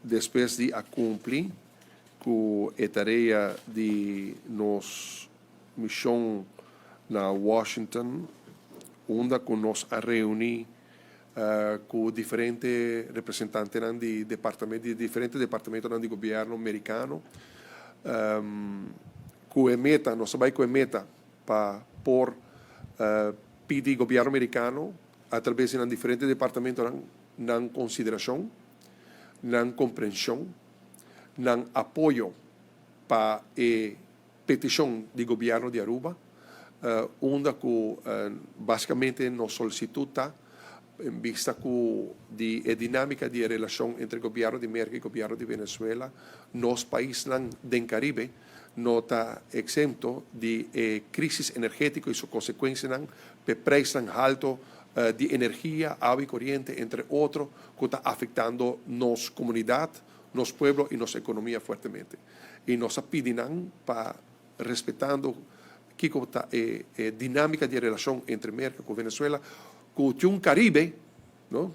depois de cumprir com a tarefa de nos missão na Washington, onde com nós a reunir com diferentes representantes de diferentes departamentos do governo americano, com a meta, nós sabemos com a meta para por pedir governo americano através de diferentes departamentos na consideração, na compreensão, na apoio para a petição do governo de Aruba, onde basicamente nos solicita em vista da dinâmica de relação entre o governo de América e o governo de Venezuela, nos países do Caribe não está exento de crise energética e suas consequências para preços altos de energia, água e corrente, entre outros, que está afetando nossa comunidade, nosso pueblo e nossa economia fortemente. E nós pedimos para respeitando que está a dinâmica de relação entre América e Venezuela, que tem Caribe, não?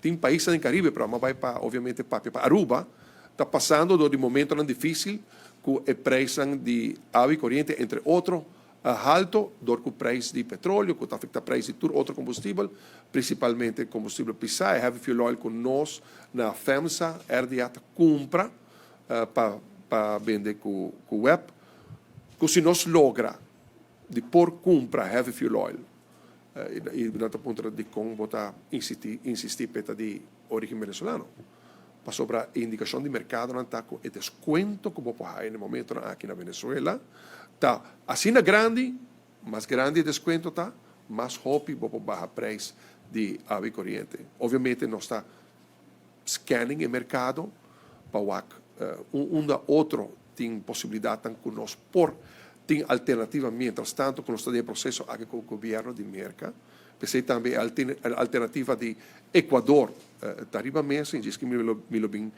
Tem países do Caribe, mas vai para, obviamente, para Aruba, está passando por um momento difícil, com o preço de água e corrente, entre outros, alto, com o preço de petróleo, que está afetando o preço de todo outro combustível, principalmente combustível pisar, e heavy fuel oil com nós, na FEMSA, RDA compra para vender com o web, que se nós logra de por compra heavy fuel oil, e durante a ponta de como botar insistir para de origem venezuelana, para sobre a indicação de mercado não está com o desconto que você tem no momento aqui na Venezuela, está assim grande, mais grande desconto está, mais rápido você baixa preço de água e corrente. Obviamente não está scanning o mercado para outro tem possibilidade com nós por tem alternativa, mientras tanto, com o estado de processo aqui com o governo de América. Pensei também a alternativa de Equador, está arriba mesmo, diz que me lo bem